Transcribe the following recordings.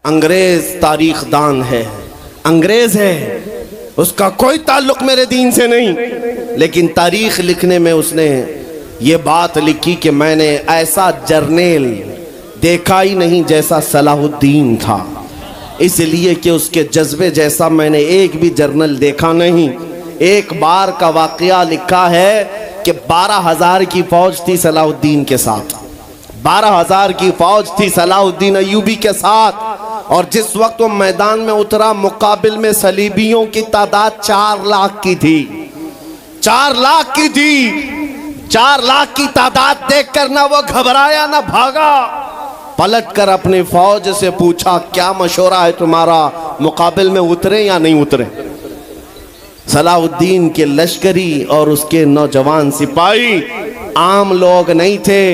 अंग्रेज तारीख दान है, अंग्रेज है, उसका कोई ताल्लुक मेरे दीन से नहीं, लेकिन तारीख लिखने में उसने ये बात लिखी कि मैंने ऐसा जर्नेल देखा ही नहीं जैसा सलाहुद्दीन था, इसलिए कि उसके जज्बे जैसा मैंने एक भी जर्नल देखा नहीं। एक बार का वाकया लिखा है कि 12,000 की फौज थी सलाहुद्दीन के साथ, 12,000 की फौज थी सलाहुद्दीन अय्यूबी के साथ, और जिस वक्त वो मैदान में उतरा मुकाबिल में सलीबियों की तादाद 4 लाख की थी, 4 लाख की थी। 4 लाख की तादाद देखकर ना वो घबराया ना भागा, पलट कर अपनी फौज से पूछा क्या मशवरा है तुम्हारा, मुकाबिल में उतरे या नहीं उतरे। सलाहुद्दीन के लश्करी और उसके नौजवान सिपाही आम लोग नहीं थे,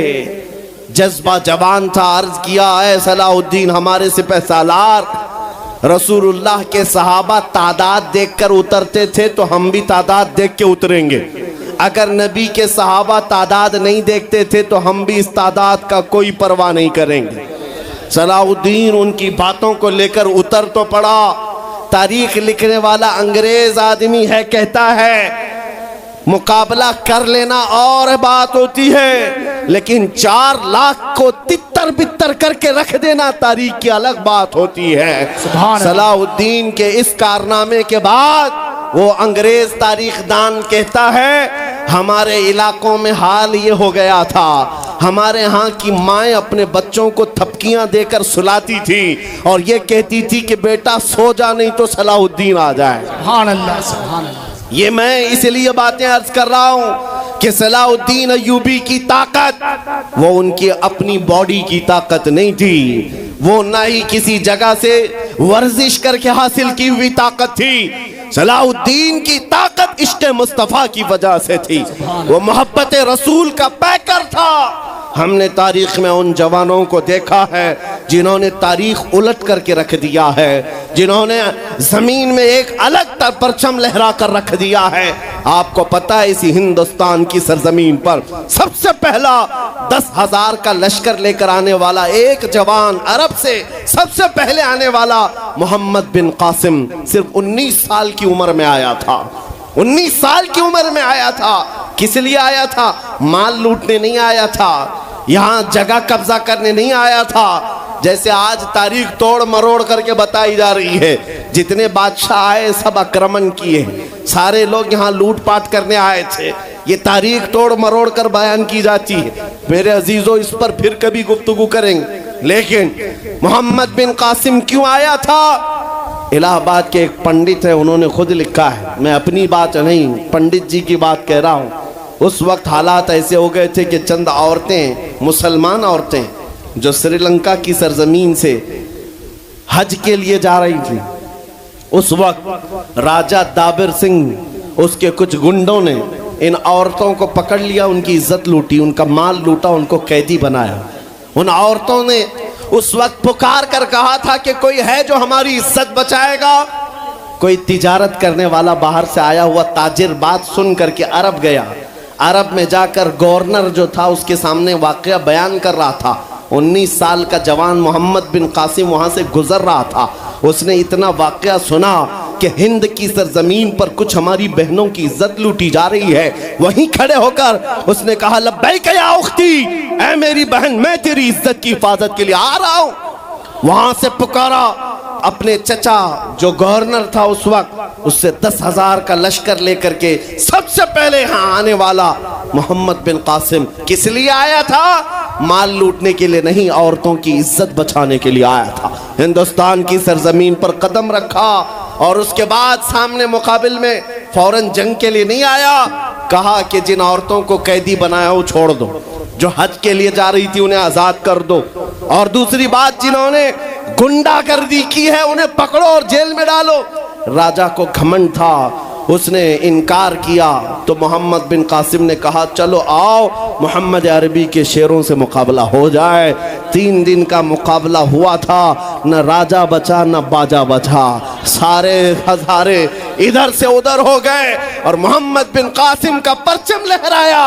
जज्बा जवान था। अर्ज किया है सलाहुद्दीन हमारे सिपह सालार, रसूलुल्लाह के सहाबा तादाद देखकर उतरते थे तो हम भी तादाद देख के उतरेंगे, अगर नबी के सहाबा तादाद नहीं देखते थे तो हम भी इस तादाद का कोई परवाह नहीं करेंगे। सलाहुद्दीन उनकी बातों को लेकर उतर तो पड़ा। तारीख लिखने वाला अंग्रेज आदमी है, कहता है मुकाबला कर लेना और बात होती है, लेकिन 4 लाख को तितर बितर करके रख देना तारीख की अलग बात होती है। सलाहुद्दीन के इस कारनामे के बाद वो अंग्रेज तारीख दान कहता है हमारे इलाकों में हाल ये हो गया था, हमारे यहाँ की माएँ अपने बच्चों को थपकियां देकर सुलाती थी और ये कहती थी कि बेटा सो जा नहीं तो सलाहुद्दीन आ जाए। सुभान अल्लाह, सुभान अल्लाह। ये मैं इसलिए बातें अर्ज कर रहा हूं कि सलाहुद्दीन अय्यूबी की ताकत वो उनकी अपनी बॉडी की ताकत नहीं थी, वो ना ही किसी जगह से वर्जिश करके हासिल की हुई ताकत थी। सलाहुद्दीन की ताकत इश्क़ मुस्तफ़ा की वजह से थी, वो मोहब्बत रसूल का पैकर था। हमने तारीख में उन जवानों को देखा है जिन्होंने तारीख उलट करके रख दिया है, जिन्होंने जमीन में एक अलग परचम लहरा कर रख दिया है। आपको पता है इसी हिंदुस्तान की सरजमीन पर सबसे पहला 10,000 का लश्कर लेकर आने वाला एक जवान, अरब से सबसे पहले आने वाला मोहम्मद बिन कासिम सिर्फ 19 साल की उम्र में आया था। 19 साल की उम्र में आया था। किस लिए आया था? माल लूटने नहीं आया था, यहाँ जगह कब्जा करने नहीं आया था। जैसे आज तारीख तोड़ मरोड़ करके बताई जा रही है, जितने बादशाह आए सब आक्रमण किए, सारे लोग यहाँ लूटपाट करने आए थे, ये तारीख तोड़ मरोड़ कर बयान की जाती है। मेरे अजीजों इस पर फिर कभी गुफ्तगू करेंगे, लेकिन मोहम्मद बिन कासिम क्यों आया था? इलाहाबाद के एक पंडित है, उन्होंने खुद लिखा है, मैं अपनी बात नहीं पंडित जी की बात कह रहा हूँ। उस वक्त हालात ऐसे हो गए थे कि चंद औरतें, मुसलमान औरतें जो श्रीलंका की सरजमीन से हज के लिए जा रही थी, उस वक्त राजा दाबिर सिंह उसके कुछ गुंडों ने इन औरतों को पकड़ लिया, उनकी इज्जत लूटी, उनका माल लूटा, उनको कैदी बनाया। उन औरतों ने उस वक्त पुकार कर कहा था कि कोई है जो हमारी इज्जत बचाएगा। कोई तिजारत करने वाला बाहर से आया हुआ ताजिर बात सुन करके अरब गया। अरब में जाकर गवर्नर जो था उसके सामने वाकया बयान कर रहा था। 19 साल का जवान मोहम्मद बिन कासिम वहाँ से गुजर रहा था। उसने इतना वाकया सुना कि हिंद की सरजमीन पर कुछ हमारी बहनों की इज्जत लूटी जा रही है। वहीं खड़े होकर उसने कहा लब्बैक या उख्ती, ऐ मेरी बहन मैं तेरी इज्जत की हिफाजत के लिए आ रहा हूँ। वहाँ से पुकारा अपने चचा जो गवर्नर था उस वक्त, उससे 10,000 का लश्कर लेकर के सबसे पहले यहाँ आने वाला मोहम्मद बिन कासिम किस लिए आया था? माल लूटने के लिए नहीं, औरतों की इज्जत बचाने के लिए आया था। हिंदुस्तान की सरजमीन पर कदम रखा और उसके बाद सामने मुकाबिल में फौरन जंग के लिए नहीं आया। कहा कि जिन औरतों को कैदी बनाया वो छोड़ दो, जो हज के लिए जा रही थी उन्हें आजाद कर दो, और दूसरी बात जिन्होंने गुंडागर्दी की है उन्हें पकड़ो और जेल में डालो। राजा को घमंड था, उसने इनकार किया तो मोहम्मद बिन कासिम ने कहा चलो आओ मोहम्मद अरबी के शेरों से मुकाबला हो जाए। 3 दिन का मुकाबला हुआ था, न राजा बचा न बाजा बचा, सारे हजारे इधर से उधर हो गए और मोहम्मद बिन कासिम का परचम लहराया।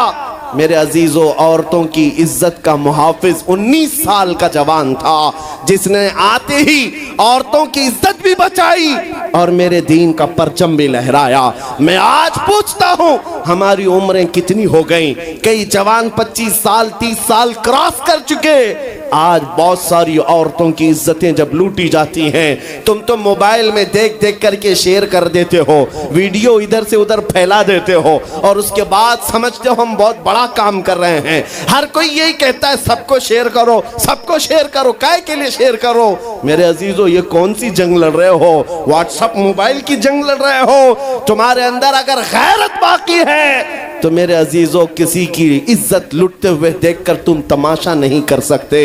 मेरे अजीजों, औरतों की इज्जत का मुहाफिज 19 साल का जवान था, जिसने आते ही औरतों की इज्जत भी बचाई और मेरे दीन का परचम भी लहराया। मैं आज पूछता हूं, हमारी उम्रें कितनी हो गई? कई जवान 25 साल 30 साल क्रॉस कर चुके। आज बहुत सारी औरतों की इज्जतें जब लूटी जाती हैं, तुम तो मोबाइल में देख देख करके शेयर कर देते हो, वीडियो इधर से उधर फैला देते हो और उसके बाद समझते हो हम बहुत बड़ा काम कर रहे हैं। हर कोई यही कहता है सबको शेयर करो, सबको शेयर करो। काय के लिए शेयर करो? मेरे अजीजों, ये कौन सी जंग लड़ रहे हो? व्हाट्सएप मोबाइल की जंग लड़ रहे हो? तुम्हारे अंदर अगर गैरत बाकी है तो मेरे अजीजों, किसी की इज्जत लुटते हुए देखकर तुम तमाशा नहीं कर सकते।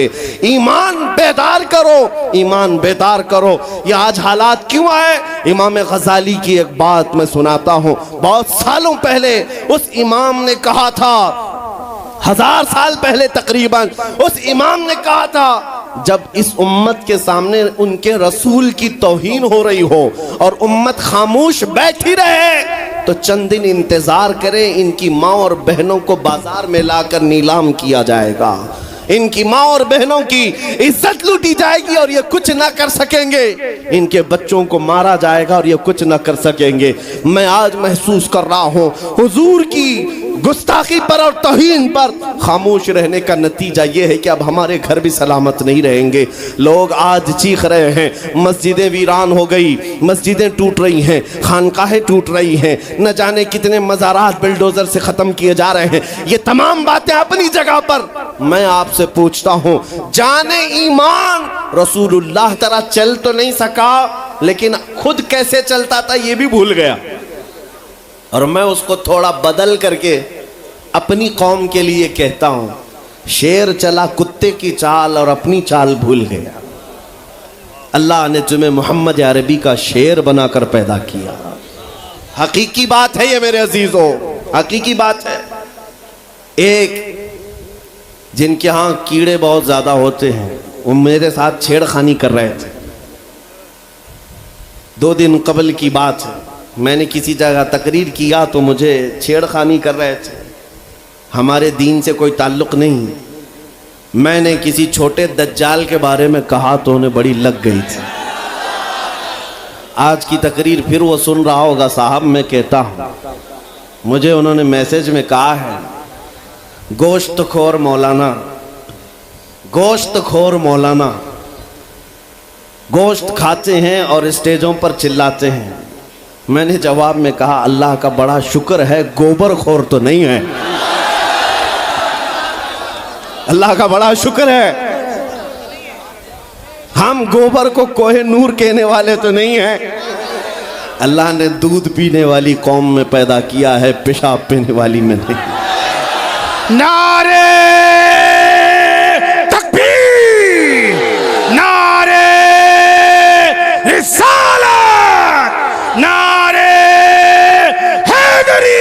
ईमान बेदार करो, ईमान बेदार करो। ये आज हालात क्यों आए? इमाम गजाली की एक बात मैं सुनाता हूं। बहुत सालों पहले उस इमाम ने कहा था, 1000 साल पहले तकरीबन, उस इमाम ने कहा था, जब इस उम्मत के सामने उनके रसूल की तौहीन हो रही हो और उम्मत खामोश बैठी रहे तो चंद दिन इंतजार करें, इनकी माँ और बहनों को बाजार में लाकर नीलाम किया जाएगा, इनकी माँ और बहनों की इज्जत लूटी जाएगी और ये कुछ ना कर सकेंगे, इनके बच्चों को मारा जाएगा और ये कुछ ना कर सकेंगे। मैं आज महसूस कर रहा हूँ हुजूर की गुस्ताखी पर और तौहीन पर खामोश रहने का नतीजा ये है कि अब हमारे घर भी सलामत नहीं रहेंगे। लोग आज चीख रहे हैं, मस्जिदें वीरान हो गई, मस्जिदें टूट रही हैं, खानकाहें टूट रही हैं, न जाने कितने मज़ारात बिल्डोजर से ख़त्म किए जा रहे हैं। ये तमाम बातें अपनी जगह पर। मैं आपसे पूछता हूँ, जाने ईमान, रसूलुल्लाह तरह चल तो नहीं सका, लेकिन खुद कैसे चलता था ये भी भूल गया, और मैं उसको थोड़ा बदल करके अपनी कौम के लिए कहता हूं, शेर चला कुत्ते की चाल और अपनी चाल भूल गया। अल्लाह ने तुम्हें मोहम्मद अरबी का शेर बनाकर पैदा किया। हकीकी बात है ये मेरे अजीजों, हकीकी बात है। एक जिनके यहाँ कीड़े बहुत ज्यादा होते हैं, वो मेरे साथ छेड़खानी कर रहे थे। 2 दिन कबल की बात है, मैंने किसी जगह तकरीर किया तो मुझे छेड़खानी कर रहे थे। हमारे दीन से कोई ताल्लुक़ नहीं। मैंने किसी छोटे दज्जाल के बारे में कहा तो उन्हें बड़ी लग गई थी। आज की तकरीर फिर वो सुन रहा होगा, साहब मैं कहता हूँ, मुझे उन्होंने मैसेज में कहा है, गोश्त खोर मौलाना, गोश्त खोर मौलाना, गोश्त खाते हैं और स्टेजों पर चिल्लाते हैं। मैंने जवाब में कहा, अल्लाह का बड़ा शुक्र है गोबर खोर तो नहीं है, अल्लाह का बड़ा शुक्र है हम गोबर को कोहे नूर कहने वाले तो नहीं हैं। अल्लाह ने दूध पीने वाली कौम में पैदा किया है, पेशाब पीने वाली में नहीं। नारे तकबीर, नारे रिसालत, नारे हैदरी।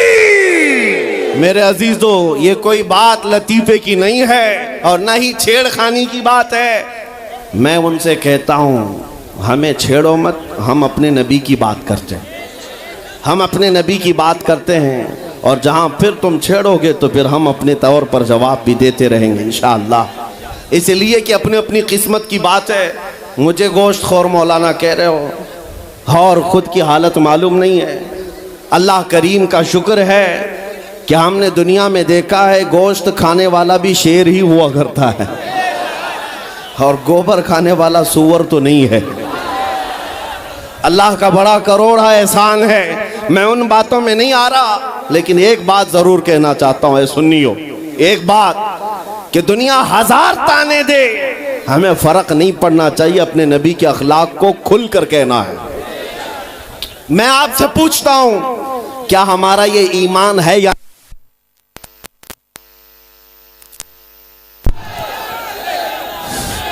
मेरे अजीजों, ये कोई बात लतीफे की नहीं है और ना ही छेड़खानी की बात है। मैं उनसे कहता हूँ, हमें छेड़ो मत, हम अपने नबी की बात करते हैं, हम अपने नबी की बात करते हैं, और जहाँ फिर तुम छेड़ोगे तो फिर हम अपने तौर पर जवाब भी देते रहेंगे इंशाअल्लाह। इसलिए कि अपनी अपनी किस्मत की बात है। मुझे गोश्त खोर मौलाना कह रहे हो और ख़ुद की हालत मालूम नहीं है। अल्लाह करीम का शुक्र है कि हमने दुनिया में देखा है गोश्त खाने वाला भी शेर ही हुआ करता है और गोबर खाने वाला सूअर तो नहीं है। अल्लाह का बड़ा करोड़ा एहसान है। मैं उन बातों में नहीं आ रहा, लेकिन एक बात जरूर कहना चाहता हूं, सुनियो, एक बात कि दुनिया 1000 ताने दे, हमें फर्क नहीं पड़ना चाहिए, अपने नबी के अखलाक को खुल कर कहना है। मैं आपसे पूछता हूं, क्या हमारा ये ईमान है या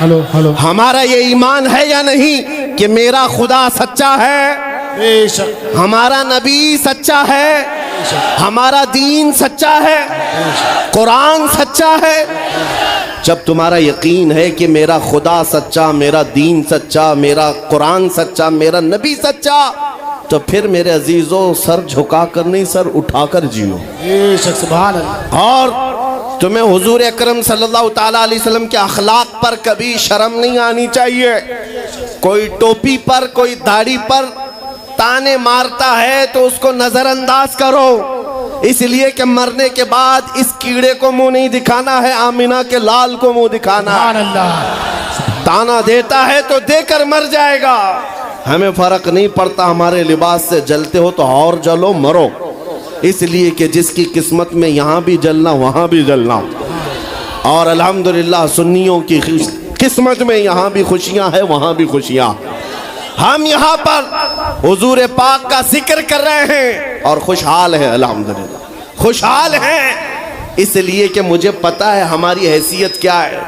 हेलो हेलो, हमारा ये ईमान है या नहीं कि मेरा खुदा सच्चा है, बेशक हमारा नबी सच्चा है, हमारा दीन सच्चा है, कुरान सच्चा है। जब तुम्हारा यकीन है कि मेरा खुदा सच्चा, मेरा दीन सच्चा, मेरा कुरान सच्चा, मेरा नबी सच्चा, तो फिर मेरे अजीजों सर झुका कर नहीं, सर उठाकर जियो। बेशक सुभान अल्लाह। और तुम्हें हुजूर अकरम सल्लल्लाहु ताला अलैहि वसल्लम के अखलाक पर कभी शर्म नहीं आनी चाहिए। कोई टोपी पर, कोई दाढ़ी पर ताने मारता है तो उसको नजरअंदाज करो, इसलिए कि मरने के बाद इस कीड़े को मुंह नहीं दिखाना है, आमिना के लाल को मुंह दिखाना है। ताना देता है तो देकर मर जाएगा। हमें फर्क नहीं पड़ता, हमारे लिबास से जलते हो तो और जलो, मरो, इसलिए कि जिसकी किस्मत में यहाँ भी जलना वहाँ भी जलना। और अल्हम्दुलिल्लाह सुन्नियों की किस्मत में यहाँ भी खुशियाँ हैं, वहाँ भी खुशियाँ। हम यहाँ पर हुजूर पाक का जिक्र कर रहे हैं और खुशहाल हैं, अल्हम्दुलिल्लाह खुशहाल हैं, इसलिए कि मुझे पता है हमारी हैसियत क्या है।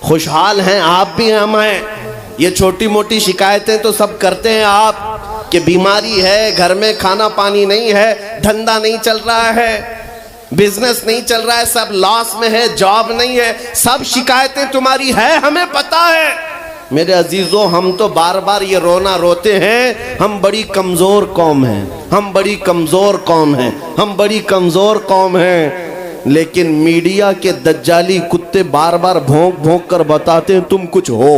खुशहाल हैं आप भी, हम हैं। ये छोटी मोटी शिकायतें तो सब करते हैं आप, कि बीमारी है, घर में खाना पानी नहीं है, धंधा नहीं चल रहा है, बिजनेस नहीं चल रहा है, सब लॉस में है, जॉब नहीं है, सब शिकायतें तुम्हारी है, हमें पता है। मेरे अजीजों, हम तो बार बार ये रोना रोते हैं, हम बड़ी कमजोर कौम हैं, हम बड़ी कमजोर कौम हैं, हम बड़ी कमजोर कौम हैं। लेकिन मीडिया के दज्जाली कुत्ते बार बार भौंक भौंक कर बताते हैं तुम कुछ हो,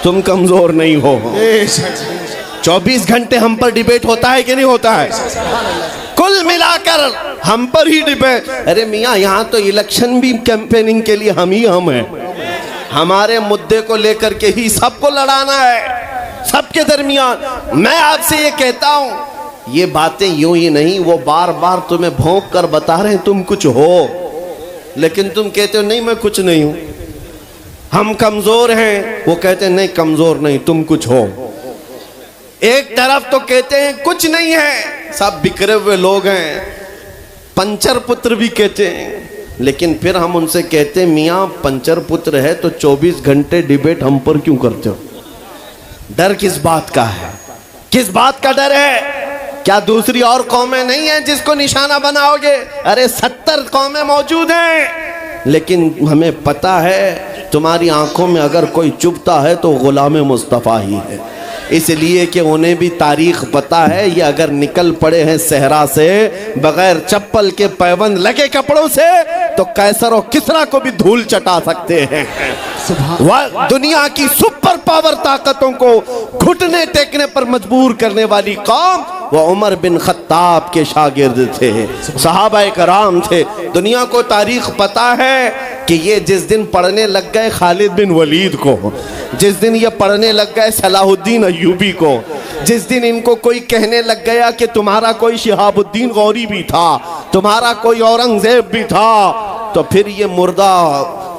तुम कमजोर नहीं हो। 24 घंटे हम पर डिबेट होता है कि नहीं होता है? कुल मिलाकर हम पर ही डिबेट। अरे मियाँ, यहाँ तो इलेक्शन भी कैंपेनिंग के लिए हम हैं। हमारे मुद्दे को लेकर के ही सबको लड़ाना है, सबके दरमियान। मैं आपसे ये कहता हूँ, ये बातें यूं ही नहीं, वो बार बार तुम्हें भौंक कर बता रहे हैं तुम कुछ हो, लेकिन तुम कहते हो नहीं मैं कुछ नहीं हूं, हम कमजोर हैं। वो कहते हैं नहीं कमजोर नहीं, तुम कुछ हो। एक तरफ तो कहते हैं कुछ नहीं है, सब बिखरे हुए लोग हैं, पंचर पुत्र भी कहते हैं, लेकिन फिर हम उनसे कहते हैं मियाँ पंचर पुत्र है तो 24 घंटे डिबेट हम पर क्यों करते हो? डर किस बात का है? किस बात का डर है? क्या दूसरी और कौमें नहीं हैं जिसको निशाना बनाओगे? अरे 70 कौमें मौजूद हैं, लेकिन हमें पता है तुम्हारी आंखों में अगर कोई चुभता है तो गुलाम मुस्तफ़ा ही है, इसलिए कि उन्हें भी तारीख पता है। ये अगर निकल पड़े हैं सहरा से बगैर चप्पल के, पैबंद लगे कपड़ों से, तो कैसर और किसरा को भी धूल चटा सकते हैं। वह दुनिया की सुपर पावर ताकतों को घुटने टेकने पर मजबूर करने वाली कौम वो उमर बिन खत्ताब के शागिर्द थे, सहाबाए कराम थे। दुनिया को तारीख पता है कि ये जिस दिन पढ़ने लग गए खालिद बिन वलीद को, जिस दिन ये पढ़ने लग गए सलाहुद्दीन अय्यूबी को, जिस दिन इनको कोई कहने लग गया कि तुम्हारा कोई शिहाबुद्दीन गौरी भी था, तुम्हारा कोई औरंगजेब भी था, तो फिर ये मुर्दा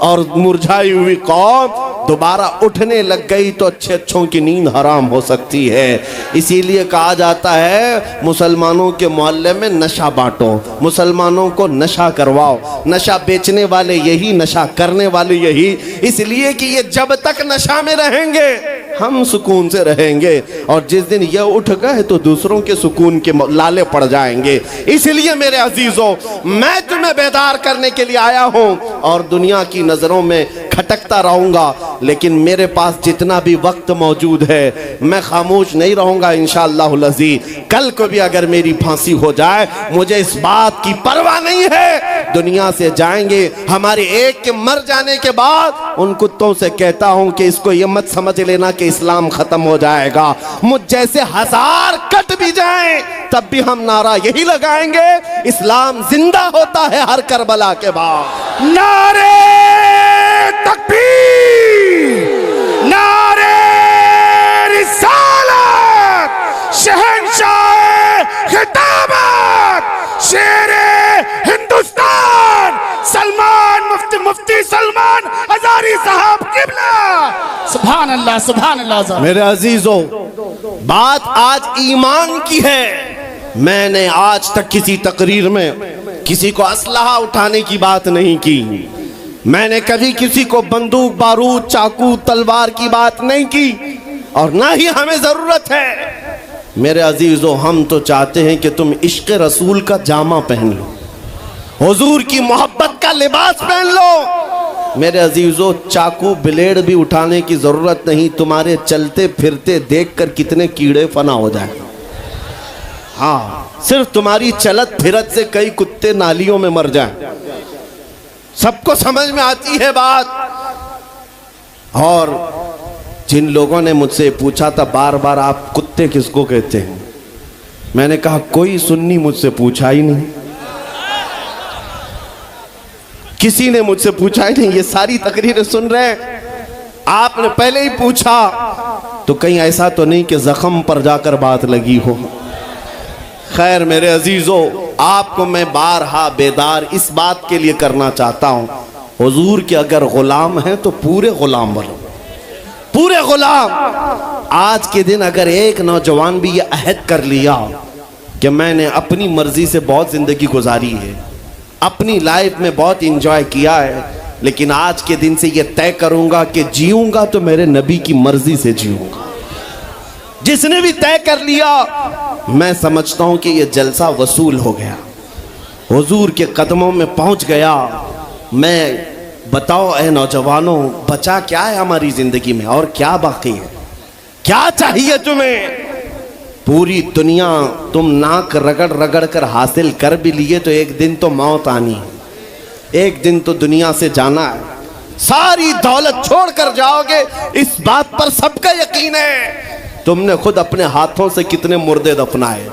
और मुरझाई हुई कौम दोबारा उठने लग गई तो अच्छे अच्छों की नींद हराम हो सकती है। इसीलिए कहा जाता है मुसलमानों के मोहल्ले में नशा बांटो, मुसलमानों को नशा करवाओ, नशा बेचने वाले यही, नशा करने वाले यही, इसलिए कि ये जब तक नशा में रहेंगे हम सुकून से रहेंगे, और जिस दिन ये उठ गए तो दूसरों के सुकून के लाले पड़ जाएंगे। इसलिए मेरे अजीजों, मैं तुम्हें बेदार करने के लिए आया हूं और दुनिया की नजरों में खटकता रहूंगा, लेकिन मेरे पास जितना भी वक्त मौजूद है मैं खामोश नहीं रहूंगा इंशाअल्लाहुल अज़ीज़। कल को भी अगर मेरी फांसी हो जाए मुझे इस बात की परवाह नहीं है, दुनिया से जाएंगे। हमारे एक के मर जाने के बाद उन कुत्तों से कहता हूं कि इसको ये मत समझ लेना कि इस्लाम खत्म हो जाएगा, मुझ जैसे 1000 कट भी जाएं तब भी हम नारा यही लगाएंगे, इस्लाम जिंदा होता है हर करबला के बाद। नारे तकबीर, नारे रिसालत, शहंशाह खिताबत, शेरे हिंदुस्तान सलमान मुफ्ती सलमान हजारी साहब किबला। सुभान अल्लाह, सुभान अल्लाह। मेरे अजीजों, बात आज ईमान की है। मैंने आज तक किसी तकरीर में किसी को असलहा उठाने की बात नहीं की, मैंने कभी किसी को बंदूक बारूद चाकू तलवार की बात नहीं की, और ना ही हमें जरूरत है। मेरे अजीजों, हम तो चाहते हैं कि तुम इश्क रसूल का जामा पहन लो, हुजूर की मोहब्बत का लिबास पहन लो। मेरे अजीजों, चाकू ब्लेड भी उठाने की जरूरत नहीं, तुम्हारे चलते फिरते देखकर कितने कीड़े फना हो जाए। हाँ, सिर्फ तुम्हारी चलत फिरत से कई कुत्ते नालियों में मर जाएं। सबको समझ में आती है बात। और जिन लोगों ने मुझसे पूछा था बार बार, आप कुत्ते किसको कहते हैं, मैंने कहा कोई सुन्नी मुझसे पूछा ही नहीं, किसी ने मुझसे पूछा ही नहीं। ये सारी तकरीरें सुन रहे हैं, आपने पहले ही पूछा तो कहीं ऐसा तो नहीं कि जख्म पर जाकर बात लगी हो। खैर मेरे अजीजों, आपको मैं बारहा बेदार इस बात के लिए करना चाहता हूं, हुजूर के अगर गुलाम हैं तो पूरे गुलाम बनो, पूरे गुलाम। आज के दिन अगर एक नौजवान भी ये अहद कर लिया कि मैंने अपनी मर्जी से बहुत जिंदगी गुजारी है, अपनी लाइफ में बहुत इंजॉय किया है, लेकिन आज के दिन से ये तय करूंगा कि जीऊंगा तो मेरे नबी की मर्जी से जीऊंगा, जिसने भी तय कर लिया, मैं समझता हूं कि ये जलसा वसूल हो गया, हुजूर के कदमों में पहुंच गया। मैं बताओ ए नौजवानों, बचा क्या है हमारी जिंदगी में और क्या बाकी है? क्या चाहिए तुम्हें? पूरी दुनिया तुम नाक रगड़ रगड़ कर हासिल कर भी लिए तो एक दिन तो मौत आनी है, एक दिन तो दुनिया से जाना है। सारी दौलत छोड़ कर जाओगे, इस बात पर सबका यकीन है। तुमने खुद अपने हाथों से कितने मुर्दे दफनाए,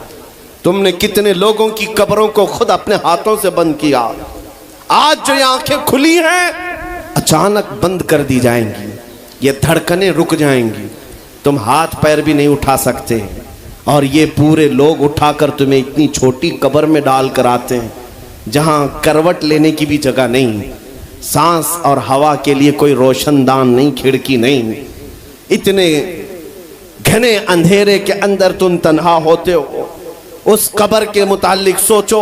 तुमने कितने लोगों की कब्रों को खुद अपने हाथों से बंद किया। आज जो ये आंखें खुली हैं अचानक बंद कर दी जाएंगी, ये धड़कनें रुक जाएंगी, तुम हाथ पैर भी नहीं उठा सकते, और ये पूरे लोग उठाकर तुम्हें इतनी छोटी कब्र में डाल कर आते हैं जहां करवट लेने की भी जगह नहीं, सांस और हवा के लिए कोई रोशनदान नहीं, खिड़की नहीं। इतने घने अंधेरे के अंदर तुम तन्हा होते हो। उस कब्र के मुतालिक सोचो,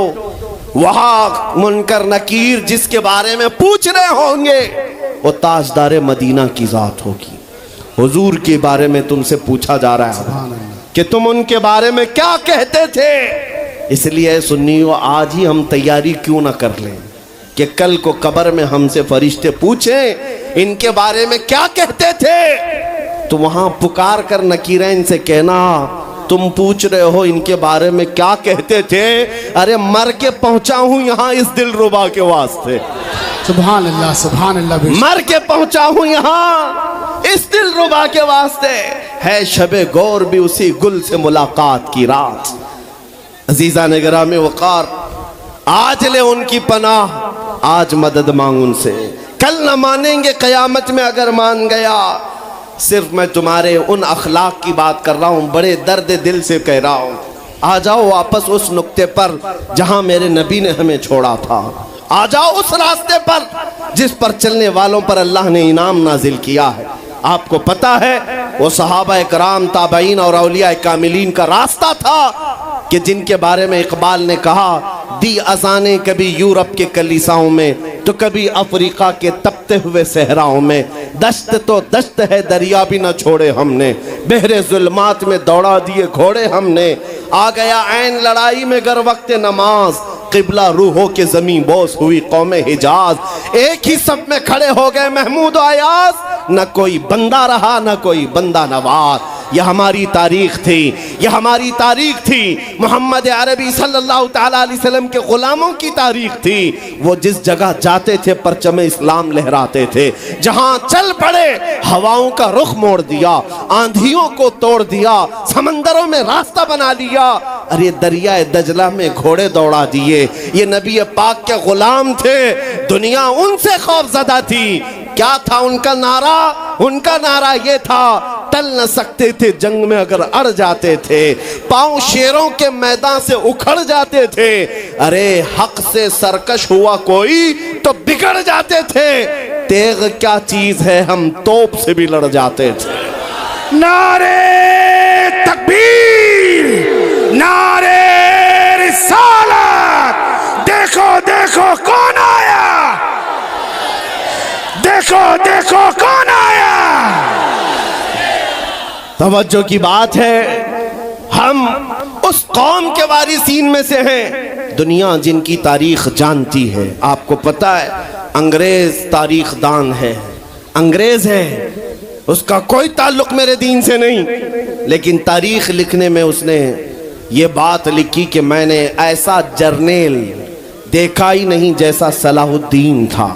वहां मुनकर नकीर जिसके बारे में पूछ रहे होंगे वो ताजदार मदीना की जात होगी। हुजूर के बारे में तुमसे पूछा जा रहा है कि तुम उनके बारे में क्या कहते थे। इसलिए सुन्नियों, आज ही हम तैयारी क्यों ना कर लें कि कल को कब्र में हमसे फरिश्ते पूछें इनके बारे में क्या कहते थे, तो वहां पुकार कर नकीरैन से कहना तुम पूछ रहे हो इनके बारे में क्या कहते थे, अरे मर के पहुंचा हूं यहां इस दिलरुबा के वास्ते। सुभान अल्लाह, सुभान अल्लाह। मर के पहुंचा हूं यहां इस दिलरुबा के वास्ते। है शबे गौर भी उसी गुल से मुलाकात की रात। अजीजा ने गिरामी वकार, आज ले उनकी पनाह, आज मदद मांग उनसे, कल न मानेंगे कयामत में अगर मान गया। सिर्फ मैं तुम्हारे उन अखलाक की बात कर रहा हूं, बड़े दर्द दिल से कह रहा हूं। आ जाओ वापस उस नुक्ते पर जहां मेरे नबी ने हमें छोड़ा था, आ जाओ उस रास्ते पर जिस पर चलने वालों पर अल्लाह ने इनाम नाजिल किया है। आपको पता है वो सहाबा कराम, ताबईन और औलिया कामिलीन का रास्ता था कि जिनके बारे में इकबाल ने कहा, दी अजाने कभी यूरोप के कलीसाओं में तो कभी अफ्रीका के तपते हुए सहराओं में, दश्त तो दश्त है दरिया भी न छोड़े हमने, बहरे जुल्मात में दौड़ा दिए घोड़े हमने, आ गया ऐन लड़ाई में गर वक्त नमाज, किबला रूहों के जमीन बोस हुई कौमे हिजाज। एक ही सब में खड़े हो गए महमूद आयाज, न कोई बंदा रहा न कोई बंदा नवाज। यह हमारी तारीख थी, यह हमारी तारीख थी। मोहम्मद अरबी सल्लल्लाहु तआला अलैहि वसल्लम के गुलामों की तारीख थी। वो जिस जगह जाते थे परचमे इस्लाम लहराते थे, जहां चल पड़े हवाओं का रुख मोड़ दिया, आंधियों को तोड़ दिया, समंदरों में रास्ता बना लिया, अरे दरिया दजला में घोड़े दौड़ा दिए। ये नबी पाक के गुलाम थे, दुनिया उनसे खौफजदा थी। क्या था उनका नारा? उनका नारा ये था, टल न सकते थे जंग में अगर अड़ जाते थे, पांव शेरों के मैदान से उखड़ जाते थे, अरे हक से सरकश हुआ कोई तो बिगड़ जाते थे, तेग क्या चीज है हम तोप से भी लड़ जाते थे। नारे तकबीर, नारे रिसालत, देखो देखो कौन आया, देखो देखो कौन आया। तवज्जो की बात है, हम उस कौम के वारिसीन में से हैं, दुनिया जिनकी तारीख जानती है। आपको पता है अंग्रेज तारीख दान है, अंग्रेज है, उसका कोई ताल्लुक मेरे दीन से नहीं, लेकिन तारीख लिखने में उसने ये बात लिखी कि मैंने ऐसा जर्नेल देखा ही नहीं जैसा सलाहुद्दीन था,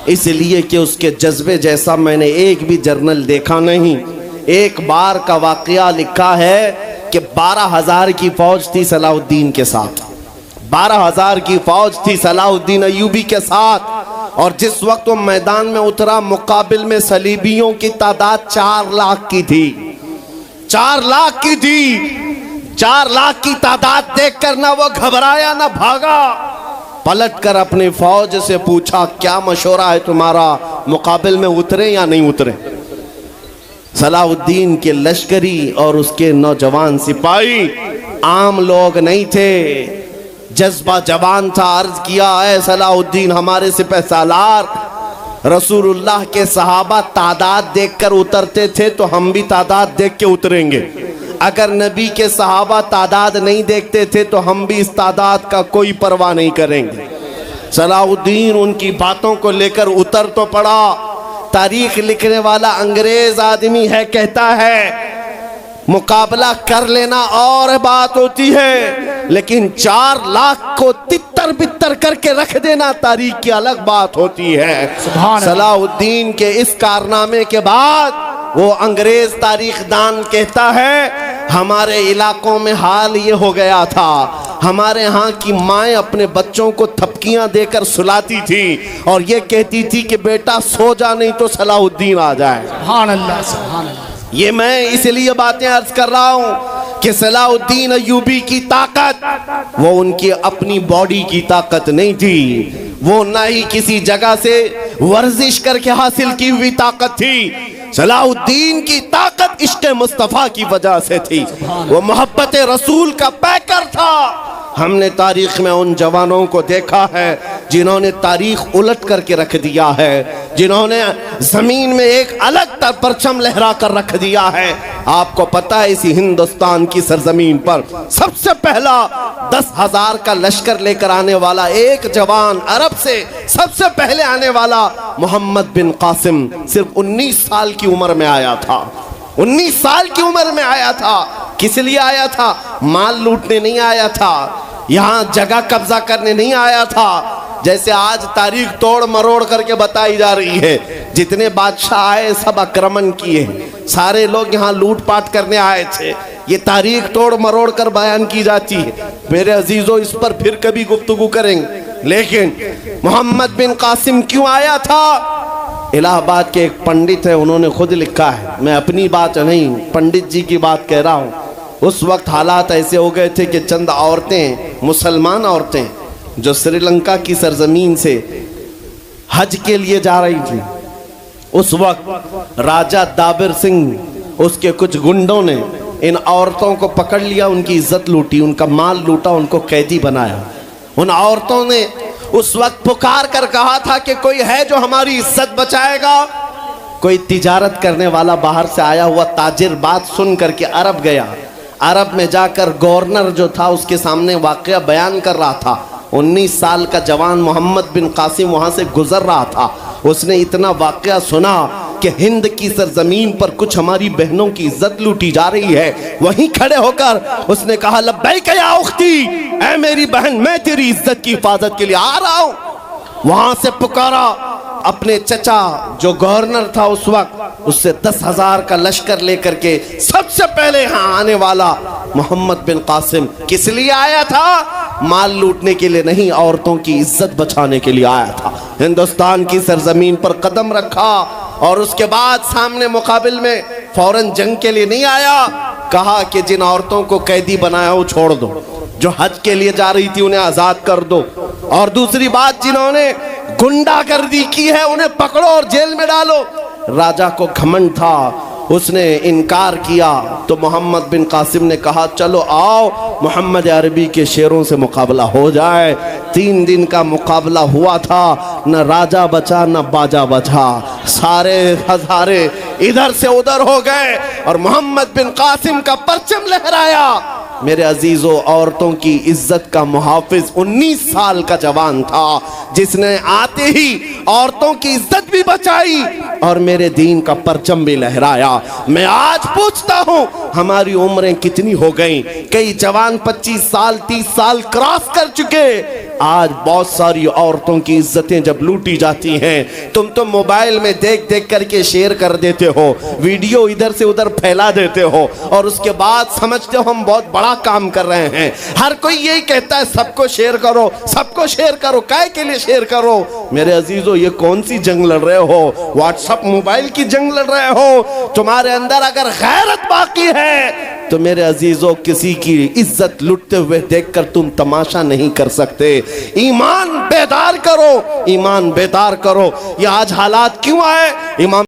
इसलिए कि उसके जज्बे जैसा मैंने एक भी जर्नल देखा नहीं। एक बार का वाकया लिखा है कि 12,000 की फौज थी सलाहुद्दीन के साथ, 12,000 की फौज थी सलाहुद्दीन अय्यूबी के साथ। और जिस वक्त वो मैदान में उतरा, मुकाबिल में सलीबियों की तादाद 4 लाख की थी, 4 लाख की थी। 4 लाख की तादाद देखकर ना वो घबराया ना भागा, पलटकर अपनी फौज से पूछा क्या मशवरा है तुम्हारा, मुकाबिल में उतरे या नहीं उतरे। सलाहुद्दीन के लश्करी और उसके नौजवान सिपाही आम लोग नहीं थे, जज्बा जवान था। अर्ज किया है सलाहुद्दीन हमारे सिपह सालार, रसूलुल्लाह के सहाबा तादाद देखकर उतरते थे तो हम भी तादाद देख के उतरेंगे। अगर नबी के सहाबा तादाद नहीं देखते थे तो हम भी इस तादाद का कोई परवाह नहीं करेंगे। सलाहुद्दीन उनकी बातों को लेकर उतर तो पड़ा। तारीख लिखने वाला अंग्रेज आदमी है, कहता है मुकाबला कर लेना और बात होती है, लेकिन 4 लाख को तितर बितर करके रख देना तारीख की अलग बात होती है। सलाहुद्दीन के इस कारनामे के बाद वो अंग्रेज तारीखदान कहता है हमारे इलाकों में हाल ये हो गया था, हमारे यहाँ की माएँ अपने बच्चों को थपकियां देकर सुलाती थी और ये कहती थी कि बेटा सो जा नहीं तो सलाहुद्दीन आ जाए। सुभान अल्लाह, सुभान अल्लाह। ये मैं इसलिए बातें अर्ज कर रहा हूं कि सलाहुद्दीन अय्यूबी की ताकत वो उनकी अपनी बॉडी की ताकत नहीं थी, वो ना ही किसी जगह से वर्जिश करके हासिल की हुई ताकत थी। सलाहुद्दीन की ताकत इश्क़ मुस्तफ़ा की वजह से थी, वो मोहब्बत रसूल का पैकर था। हमने तारीख में उन जवानों को देखा है जिन्होंने तारीख उलट करके रख दिया है, जिन्होंने जमीन में एक अलग परचम लहरा कर रख दिया है। आपको पता है इसी हिंदुस्तान की सरजमीन पर सबसे पहला 10,000 का लश्कर लेकर आने वाला एक जवान, अरब से सबसे पहले आने वाला मोहम्मद बिन कासिम सिर्फ 19 साल की उम्र में आया था। 19 साल की उम्र में आया था। किस लिए आया था? माल लूटने नहीं आया था, यहाँ जगह कब्जा करने नहीं आया था। जैसे आज तारीख तोड़ मरोड़ करके बताई जा रही है, जितने बादशाह आए सब आक्रमण किए, सारे लोग यहाँ लूटपाट करने आए थे। ये तारीख तोड़ मरोड़ कर बयान की जाती है। मेरे अजीजों, इस पर फिर कभी गुफ्तगू करेंगे। लेकिन मोहम्मद बिन कासिम क्यों आया था? इलाहाबाद के एक पंडित है, उन्होंने खुद लिखा है, मैं अपनी बात नहीं पंडित जी की बात कह रहा हूँ। उस वक्त हालात ऐसे हो गए थे कि चंद औरतें, मुसलमान औरतें जो श्रीलंका की सरजमीन से हज के लिए जा रही थी, उस वक्त राजा दाबिर सिंह उसके कुछ गुंडों ने इन औरतों को पकड़ लिया, उनकी इज्जत लूटी, उनका माल लूटा, उनको कैदी बनाया। उन औरतों ने उस वक्त पुकार कर कहा था कि कोई है जो हमारी इज्जत बचाएगा। कोई तिजारत करने वाला बाहर से आया हुआ ताजिर बात सुन करके अरब गया। अरब में जाकर गवर्नर जो था उसके सामने वाकया बयान कर रहा था। 19 साल का जवान मोहम्मद बिन कासिम वहाँ से गुजर रहा था। उसने इतना वाकया सुना कि हिंद की सरजमीन पर कुछ हमारी बहनों की इज्जत लूटी जा रही है। वहीं खड़े होकर उसने कहा लब्बैक या उख्ती, ऐ मेरी बहन, मैं तेरी इज्जत की हिफाजत के लिए आ रहा हूँ। वहाँ से पुकारा अपने चचा जो गवर्नर था उस वक्त, उससे 10,000 का लश्कर लेकर के सबसे पहले यहाँ आने वाला मोहम्मद बिन कासिम किस लिए आया था? माल लूटने के लिए नहीं, औरतों की इज्जत बचाने के लिए आया था। हिंदुस्तान की सरजमीन पर कदम रखा और उसके बाद सामने मुकाबिल में फौरन जंग के लिए नहीं आया। कहा कि जिन औरतों को कैदी बनाया वो छोड़ दो, जो हज के लिए जा रही थी उन्हें आजाद कर दो, और दूसरी बात जिन्होंने गुंडागर्दी की है उन्हें पकड़ो और जेल में डालो। राजा को घमंड था, उसने इनकार किया तो मोहम्मद बिन कासिम ने कहा चलो आओ मोहम्मद अरबी के शेरों से मुकाबला हो जाए। 3 दिन का मुकाबला हुआ था, न राजा बचा न बाजा बचा, सारे हजारे इधर से उधर हो गए और मोहम्मद बिन कासिम का परचम लहराया। मेरे अजीजों, औरतों की इज्जत का मुहाफिज 19 साल का जवान था, जिसने आते ही औरतों की इज्जत भी बचाई और मेरे दीन का परचम भी लहराया। मैं आज पूछता हूँ हमारी उम्रें कितनी हो गई। कई जवान 25 साल 30 साल क्रॉस कर चुके। आज बहुत सारी औरतों की इज्जतें जब लूटी जाती हैं, तुम तो मोबाइल में देख देख करके शेयर कर देते हो, वीडियो इधर से उधर फैला देते हो और उसके बाद समझते हो हम बहुत बड़ा काम कर रहे हैं। हर कोई यही कहता है सबको शेयर करो, सबको शेयर करो। काय के लिए शेयर करो? मेरे अजीजों, ये कौन सी जंग लड़ रहे हो? व्हाट्सएप मोबाइल की जंग लड़ रहे हो? तुम्हारे अंदर अगर गैरत बाकी है तो मेरे अजीजों, किसी की इज्जत लुटते हुए देखकर तुम तमाशा नहीं कर सकते। ईमान बेदार करो, ईमान बेदार करो। ये आज हालात क्यों आए? इमाम